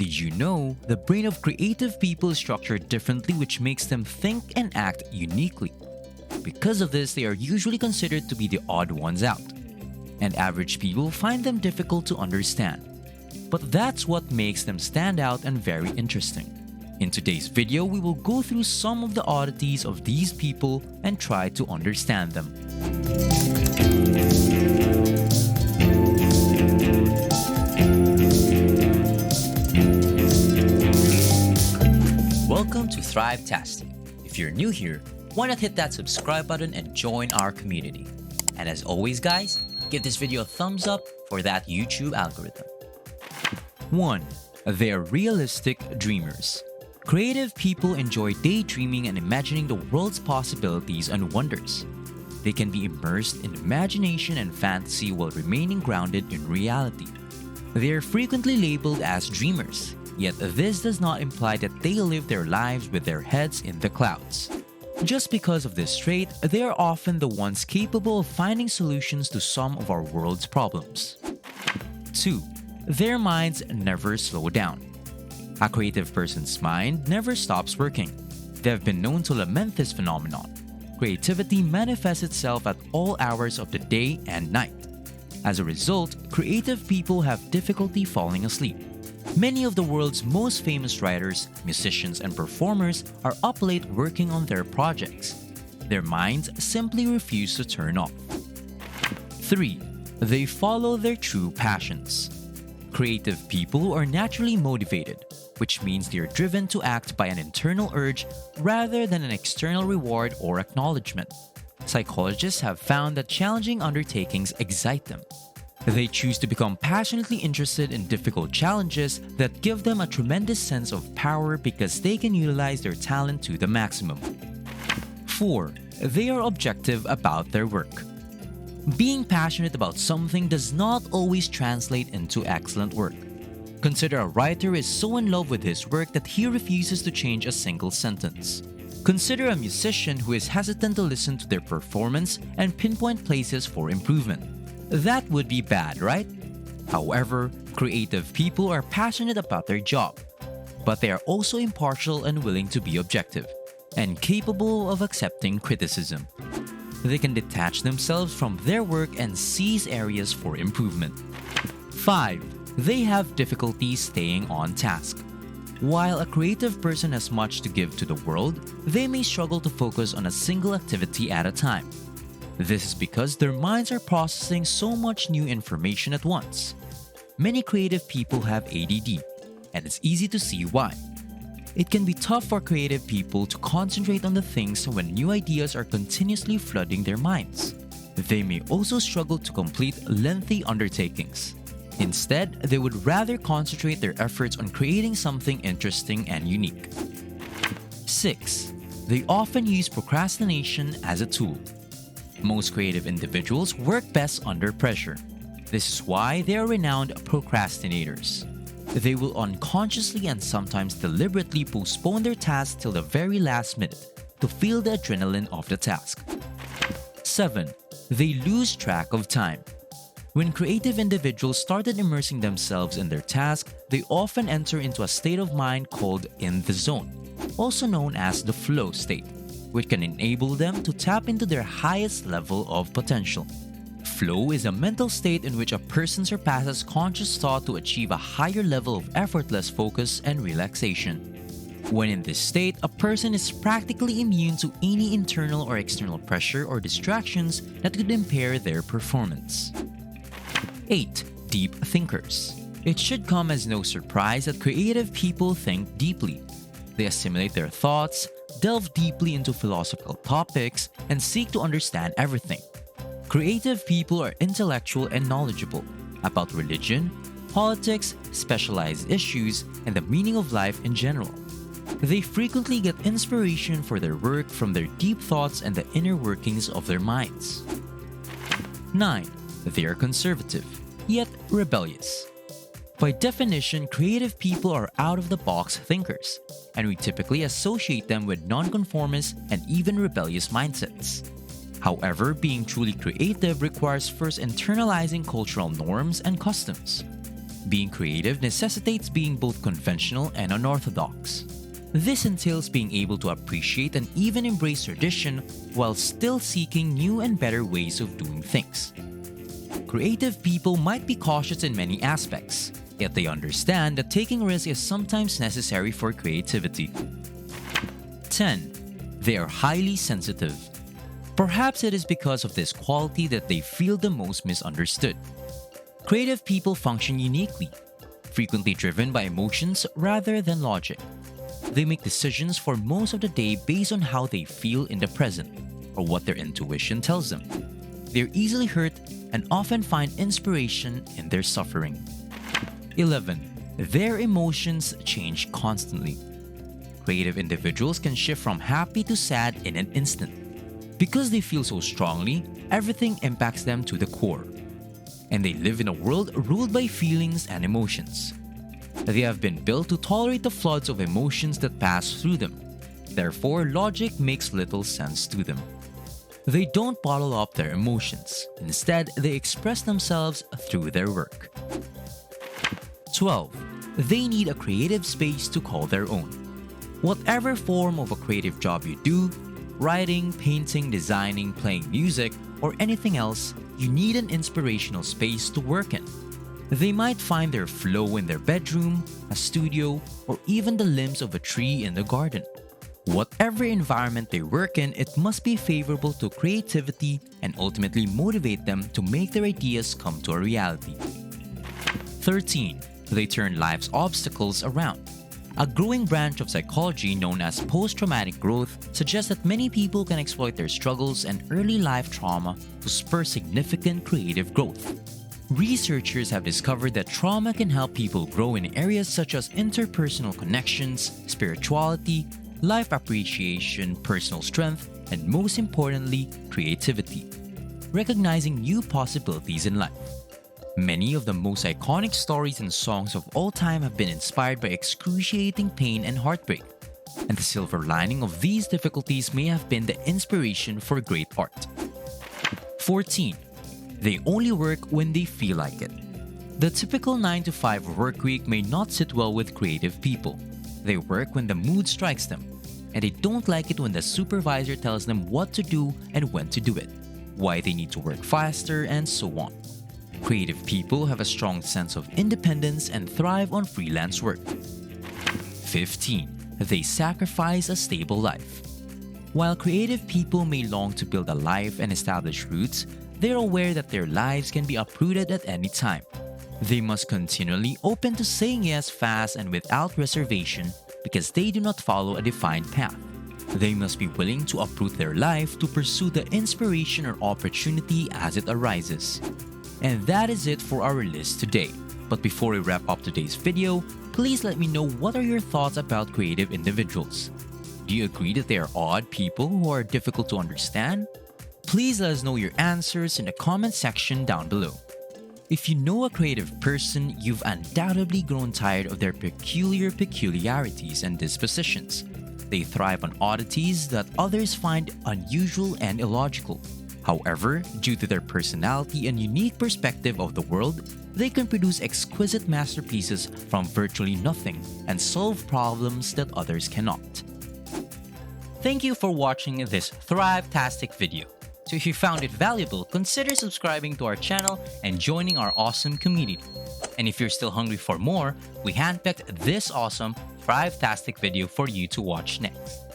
Did you know the brain of creative people is structured differently, which makes them think and act uniquely? Because of this, they are usually considered to be the odd ones out, and average people find them difficult to understand. But that's what makes them stand out and very interesting. In today's video, we will go through some of the oddities of these people and try to understand them. Welcome to Thrivetastic. If you're new here, why not hit that subscribe button and join our community? And as always guys, give this video a thumbs up for that YouTube algorithm. 1. They are realistic dreamers. Creative people enjoy daydreaming and imagining the world's possibilities and wonders. They can be immersed in imagination and fantasy while remaining grounded in reality. They are frequently labeled as dreamers, yet this does not imply that they live their lives with their heads in the clouds. Just because of this trait, they are often the ones capable of finding solutions to some of our world's problems. 2. Their minds never slow down. A creative person's mind never stops working. They have been known to lament this phenomenon. Creativity manifests itself at all hours of the day and night. As a result, creative people have difficulty falling asleep. Many of the world's most famous writers, musicians, and performers are up late working on their projects. Their minds simply refuse to turn off. 3. They follow their true passions. Creative people are naturally motivated, which means they are driven to act by an internal urge rather than an external reward or acknowledgement. Psychologists have found that challenging undertakings excite them. They choose to become passionately interested in difficult challenges that give them a tremendous sense of power because they can utilize their talent to the maximum. 4. They are objective about their work. Being passionate about something does not always translate into excellent work. Consider a writer who is so in love with his work that he refuses to change a single sentence. Consider a musician who is hesitant to listen to their performance and pinpoint places for improvement. That would be bad, right? However, creative people are passionate about their job, but they are also impartial and willing to be objective, and capable of accepting criticism. They can detach themselves from their work and seize areas for improvement. 5. They have difficulty staying on task. While a creative person has much to give to the world, they may struggle to focus on a single activity at a time. This is because their minds are processing so much new information at once. Many creative people have ADD, and it's easy to see why. It can be tough for creative people to concentrate on the things when new ideas are continuously flooding their minds. They may also struggle to complete lengthy undertakings. Instead, they would rather concentrate their efforts on creating something interesting and unique. 6. They often use procrastination as a tool. Most creative individuals work best under pressure. This is why they are renowned procrastinators. They will unconsciously and sometimes deliberately postpone their tasks till the very last minute to feel the adrenaline of the task. 7. They lose track of time. When creative individuals started immersing themselves in their task, they often enter into a state of mind called in the zone, also known as the flow state, which can enable them to tap into their highest level of potential. Flow is a mental state in which a person surpasses conscious thought to achieve a higher level of effortless focus and relaxation. When in this state, a person is practically immune to any internal or external pressure or distractions that could impair their performance. 8. Deep thinkers. It should come as no surprise that creative people think deeply. They assimilate their thoughts, delve deeply into philosophical topics, and seek to understand everything. Creative people are intellectual and knowledgeable about religion, politics, specialized issues, and the meaning of life in general. They frequently get inspiration for their work from their deep thoughts and the inner workings of their minds. 9. They are conservative, yet rebellious. By definition, creative people are out-of-the-box thinkers, and we typically associate them with nonconformist and even rebellious mindsets. However, being truly creative requires first internalizing cultural norms and customs. Being creative necessitates being both conventional and unorthodox. This entails being able to appreciate and even embrace tradition while still seeking new and better ways of doing things. Creative people might be cautious in many aspects, yet they understand that taking risks is sometimes necessary for creativity. 10. They are highly sensitive. Perhaps it is because of this quality that they feel the most misunderstood. Creative people function uniquely, frequently driven by emotions rather than logic. They make decisions for most of the day based on how they feel in the present, or what their intuition tells them. They're easily hurt and often find inspiration in their suffering. 11. Their emotions change constantly. Creative individuals can shift from happy to sad in an instant. Because they feel so strongly, everything impacts them to the core. And they live in a world ruled by feelings and emotions. They have been built to tolerate the floods of emotions that pass through them. Therefore, logic makes little sense to them. They don't bottle up their emotions. Instead, they express themselves through their work. 12. They need a creative space to call their own. Whatever form of a creative job you do, writing, painting, designing, playing music, or anything else, you need an inspirational space to work in. They might find their flow in their bedroom, a studio, or even the limbs of a tree in the garden. Whatever environment they work in, it must be favorable to creativity and ultimately motivate them to make their ideas come to a reality. 13. They turn life's obstacles around. A growing branch of psychology known as post-traumatic growth suggests that many people can exploit their struggles and early life trauma to spur significant creative growth. Researchers have discovered that trauma can help people grow in areas such as interpersonal connections, spirituality, life appreciation, personal strength, and most importantly, creativity. Recognizing new possibilities in life. Many of the most iconic stories and songs of all time have been inspired by excruciating pain and heartbreak. And the silver lining of these difficulties may have been the inspiration for great art. 14. They only work when they feel like it. The typical 9-to-5 work week may not sit well with creative people. They work when the mood strikes them, and they don't like it when the supervisor tells them what to do and when to do it, why they need to work faster, and so on. Creative people have a strong sense of independence and thrive on freelance work. 15. They sacrifice a stable life. While creative people may long to build a life and establish roots, they're aware that their lives can be uprooted at any time. They must continually open to saying yes fast and without reservation because they do not follow a defined path. They must be willing to uproot their life to pursue the inspiration or opportunity as it arises. And that is it for our list today. But before we wrap up today's video, please let me know what are your thoughts about creative individuals. Do you agree that they are odd people who are difficult to understand? Please let us know your answers in the comment section down below. If you know a creative person, you've undoubtedly grown tired of their peculiarities and dispositions. They thrive on oddities that others find unusual and illogical. However, due to their personality and unique perspective of the world, they can produce exquisite masterpieces from virtually nothing and solve problems that others cannot. Thank you for watching this Thrivetastic video. So if you found it valuable, consider subscribing to our channel and joining our awesome community. And if you're still hungry for more, we handpicked this awesome Thrivetastic video for you to watch next.